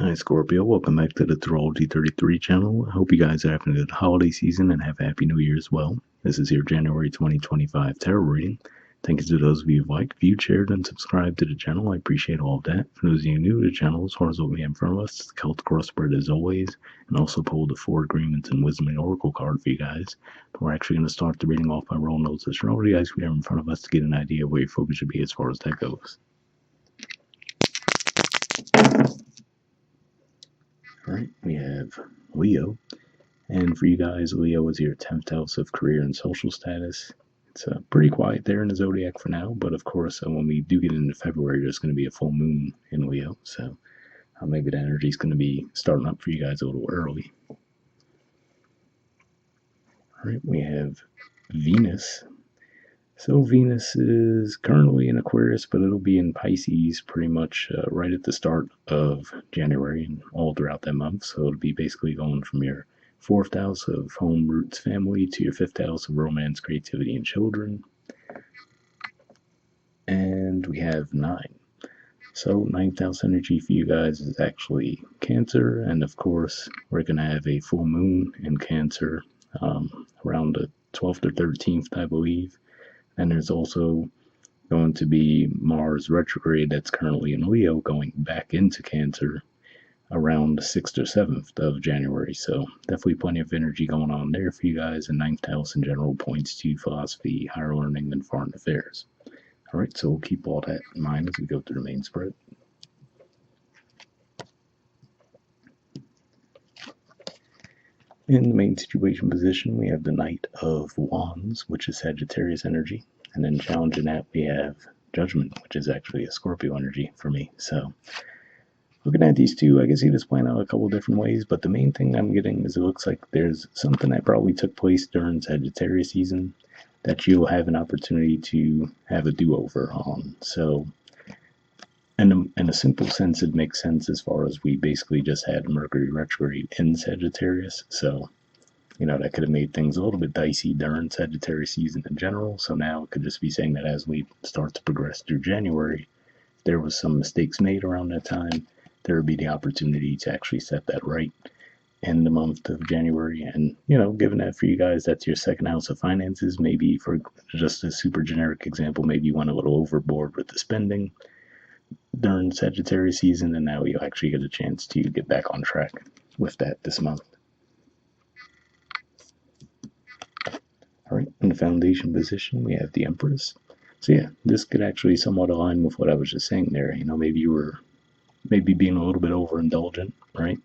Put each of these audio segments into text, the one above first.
Hi Scorpio, welcome back to the Astrology 33 channel. I hope you guys are having a good holiday season and have a happy new year as well. This is your January 2025 tarot reading. Thank you to those of you who liked, viewed, shared, and subscribed to the channel. I appreciate all of that. For those of you new to the channel, as far as what we have in front of us, the Celtic crossword as always, and also pulled the 4 agreements and wisdom and oracle card for you guys. But we're actually going to start the reading off by rolling those astrology guys we have in front of us to get an idea of where your focus should be as far as that goes. Alright, we have Leo. And for you guys, Leo is your 10th house of career and social status. It's pretty quiet there in the zodiac for now, but of course, when we do get into February, there's going to be a full moon in Leo, so maybe the energy is going to be starting up for you guys a little early. All right, we have Venus. So Venus is currently in Aquarius, but it'll be in Pisces pretty much right at the start of January and all throughout that month. So it'll be basically going from your 4th house of home, roots, family to your 5th house of romance, creativity, and children. And we have 9. So 9th house energy for you guys is actually Cancer. And of course, we're going to have a full moon in Cancer around the 12th or 13th, I believe. And there's also going to be Mars retrograde that's currently in Leo going back into Cancer around the 6th or 7th of January. So definitely plenty of energy going on there for you guys. And 9th house in general points to philosophy, higher learning, and foreign affairs. All right, so we'll keep all that in mind as we go through the main spread. In the main situation position, we have the Knight of Wands, which is Sagittarius energy. And then challenging that, we have Judgment, which is actually a Scorpio energy for me. So looking at these two, I can see this playing out a couple different ways, but the main thing I'm getting is it looks like there's something that probably took place during Sagittarius season that you'll have an opportunity to have a do-over on. So in a simple sense, it makes sense as far as we basically just had Mercury retrograde in Sagittarius. So, that could have made things a little bit dicey during Sagittarius season in general. So now it could just be saying that as we start to progress through January, if there was some mistakes made around that time, there would be the opportunity to actually set that right in the month of January. And, given that for you guys, that's your 2nd house of finances, maybe for just a super generic example, maybe you went a little overboard with the spending during Sagittarius season, and now you'll actually get a chance to get back on track with that this month. All right, in the foundation position, we have the Empress. So yeah, this could actually somewhat align with what I was just saying there. Maybe you were being a little bit overindulgent, right?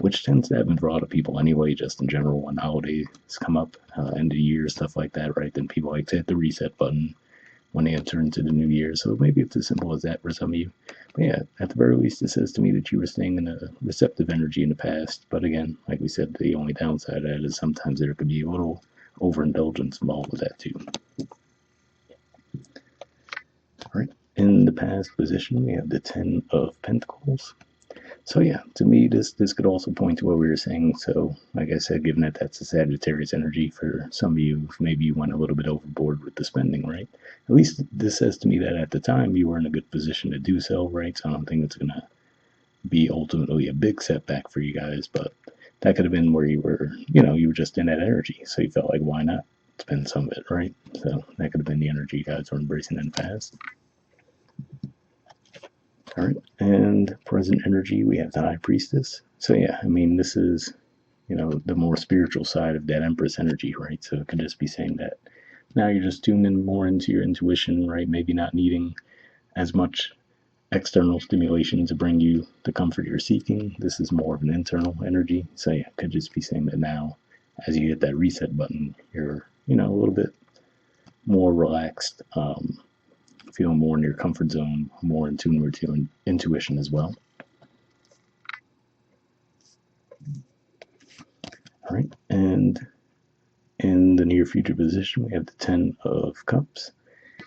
Which tends to happen for a lot of people anyway, just in general when holidays come up, end of the year, stuff like that, right? Then people like to hit the reset button when they enter into the new year. So maybe it's as simple as that for some of you. But yeah, at the very least, it says to me that you were staying in a receptive energy in the past. But again, like we said, the only downside of that is sometimes there could be a little overindulgence involved with that too. All right, in the past position, we have the 10 of Pentacles. So yeah, to me, this could also point to what we were saying. So like I said, given that that's a Sagittarius energy, for some of you, maybe you went a little bit overboard with the spending, right? At least this says to me that at the time you were in a good position to do so, right? So I don't think it's going to be ultimately a big setback for you guys, but that could have been where you were, you were just in that energy. So you felt like, why not spend some of it, right? So that could have been the energy you guys were embracing in the past. All right, and present energy, we have the High Priestess. So yeah, this is, the more spiritual side of that Empress energy, right? So it could just be saying that now you're just tuning more into your intuition, right? Maybe not needing as much external stimulation to bring you the comfort you're seeking. This is more of an internal energy. So yeah, it could just be saying that now, as you hit that reset button, you're, a little bit more relaxed, feeling more in your comfort zone, more in tune with your intuition as well. All right, and in the near future position, we have the 10 of Cups.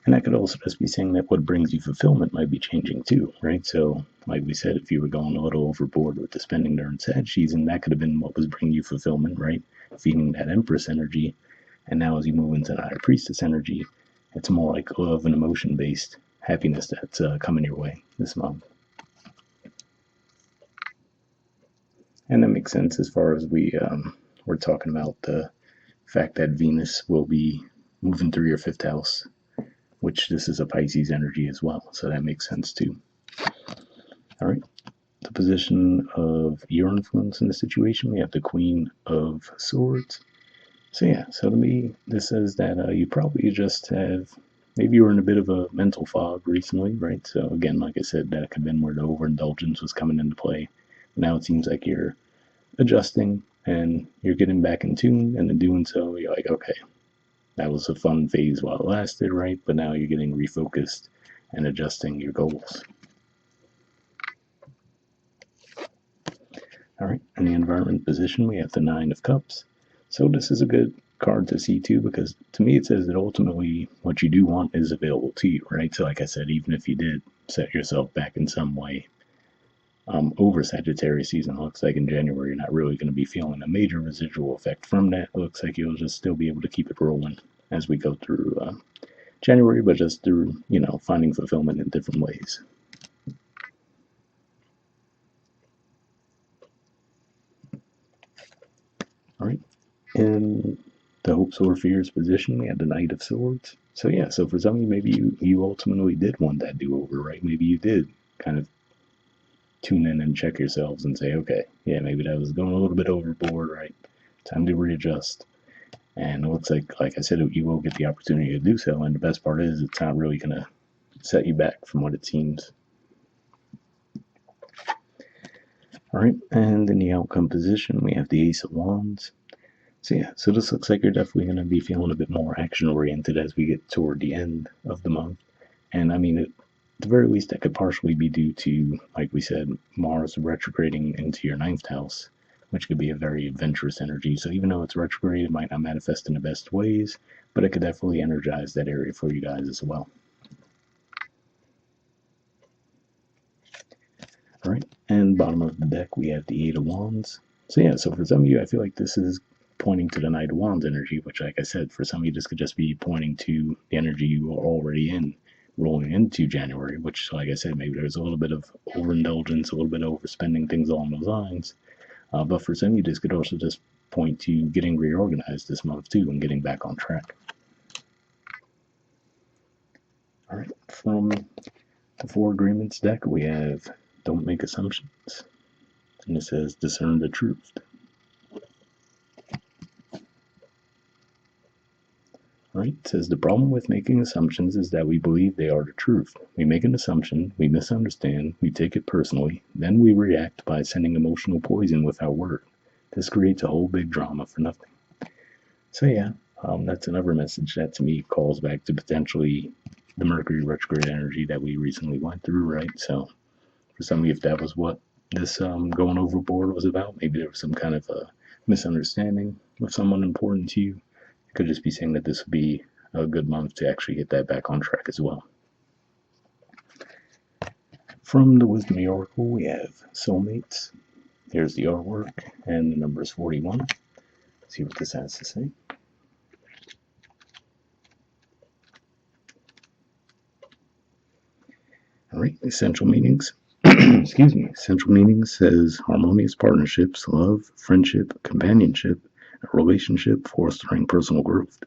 And that could also just be saying that what brings you fulfillment might be changing too, right? So, like we said, if you were going a little overboard with the spending during Sag season, that could have been what was bringing you fulfillment, right? Feeding that Empress energy. And now as you move into the High Priestess energy, it's more like love and emotion-based happiness that's coming your way this month. And that makes sense as far as we're talking about the fact that Venus will be moving through your fifth house, which this is a Pisces energy as well. So that makes sense too. All right. The position of your influence in the situation, we have the Queen of Swords. So yeah, so to me, this says that you probably just have, maybe you were in a bit of a mental fog recently, right? So again, like I said, that could have been where the overindulgence was coming into play. Now it seems like you're adjusting and you're getting back in tune, and in doing so, you're like, okay, that was a fun phase while it lasted, right? But now you're getting refocused and adjusting your goals. All right, in the environment position, we have the Nine of Cups. So this is a good card to see too, because to me it says that ultimately what you do want is available to you, right? So like I said, even if you did set yourself back in some way over Sagittarius season, looks like in January you're not really going to be feeling a major residual effect from that. It looks like you'll just still be able to keep it rolling as we go through January, but just through, finding fulfillment in different ways. All right. In the hopes or fears position, we had the Knight of Swords. So yeah, so for some of you, maybe you ultimately did want that do-over, right? Maybe you did kind of tune in and check yourselves and say, okay, yeah, maybe that was going a little bit overboard, right? Time to readjust. And it looks like I said, you will get the opportunity to do so. And the best part is it's not really going to set you back from what it seems. All right, and in the outcome position, we have the Ace of Wands. So yeah, so this looks like you're definitely going to be feeling a bit more action oriented as we get toward the end of the month. And I mean, at the very least, that could partially be due to, like we said, Mars retrograding into your ninth house, which could be a very adventurous energy. So even though it's retrograde, it might not manifest in the best ways, but it could definitely energize that area for you guys as well. All right, and bottom of the deck, we have the Eight of Wands. So yeah, so for some of you, I feel like this is pointing to the Knight of Wands energy, which, like I said, for some of you, this could just be pointing to the energy you are already in, rolling into January, which, like I said, maybe there's a little bit of overindulgence, a little bit of overspending, things along those lines. But for some of you, this could also just point to getting reorganized this month, too, and getting back on track. All right, from the Four Agreements deck, we have Don't Make Assumptions, and it says Discern the Truth. Right? It says the problem with making assumptions is that we believe they are the truth. We make an assumption, we misunderstand, we take it personally, then we react by sending emotional poison with our word. This creates a whole big drama for nothing. So yeah, that's another message that to me calls back to potentially the Mercury retrograde energy that we recently went through, right? So for some of you, if that was what this going overboard was about, maybe there was some kind of a misunderstanding with someone important to you. Could just be saying that this would be a good month to actually get that back on track as well. From the Wisdom Oracle, we have soulmates. Here's the artwork, and the number is 41. Let's see what this has to say. All right, essential meanings. Excuse me. Essential meanings says harmonious partnerships, love, friendship, companionship, a relationship fostering personal growth.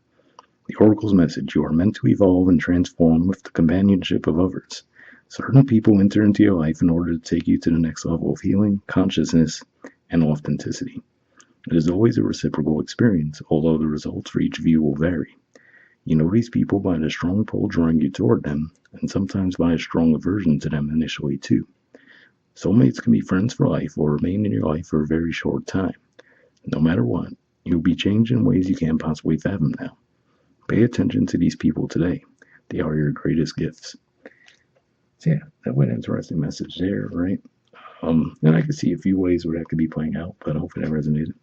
The Oracle's message: you are meant to evolve and transform with the companionship of others. Certain people enter into your life in order to take you to the next level of healing, consciousness, and authenticity. It is always a reciprocal experience, although the results for each of you will vary. You know these people by the strong pull drawing you toward them, and sometimes by a strong aversion to them initially too. Soulmates can be friends for life or remain in your life for a very short time. No matter what, you'll be changed in ways you can't possibly fathom now. Pay attention to these people today. They are your greatest gifts. So yeah, that was an interesting message there, right? And I could see a few ways where that could be playing out, but hopefully that resonated.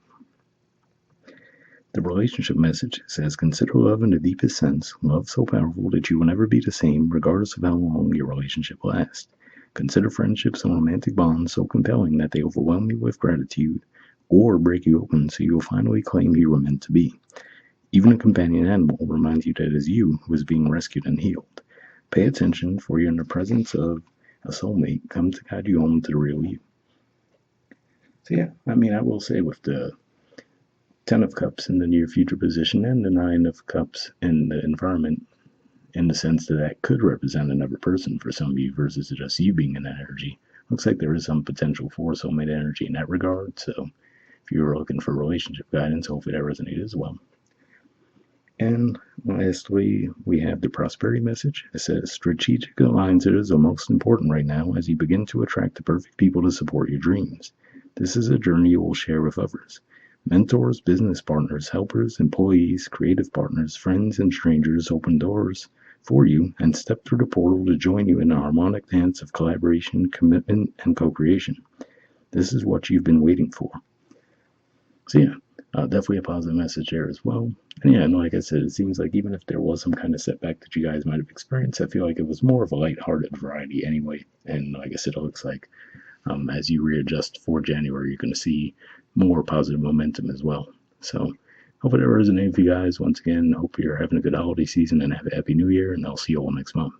The relationship message says, consider love in the deepest sense, love so powerful that you will never be the same, regardless of how long your relationship lasts. Consider friendships and romantic bonds so compelling that they overwhelm you with gratitude or break you open so you will finally claim you were meant to be. Even a companion animal reminds you that it is you who is being rescued and healed. Pay attention, for you're in the presence of a soulmate come to guide you home to the real you. So yeah, I mean, I will say with the Ten of Cups in the near future position and the Nine of Cups in the environment, in the sense that that could represent another person for some of you versus just you being in that energy. Looks like there is some potential for soulmate energy in that regard. So if you were looking for relationship guidance, hopefully that resonated as well. And lastly, we have the prosperity message. It says strategic alliances are most important right now as you begin to attract the perfect people to support your dreams. This is a journey you will share with others. Mentors, business partners, helpers, employees, creative partners, friends, and strangers open doors for you and step through the portal to join you in a harmonic dance of collaboration, commitment, and co creation. This is what you've been waiting for. So, yeah, definitely a positive message there as well. And yeah, like I said, it seems like even if there was some kind of setback that you guys might have experienced, I feel like it was more of a lighthearted variety anyway. And like I said, it looks like as you readjust for January, you're going to see more positive momentum as well. So, hopefully that resonated for you guys. Once again, hope you're having a good holiday season and have a happy new year, and I'll see you all next month.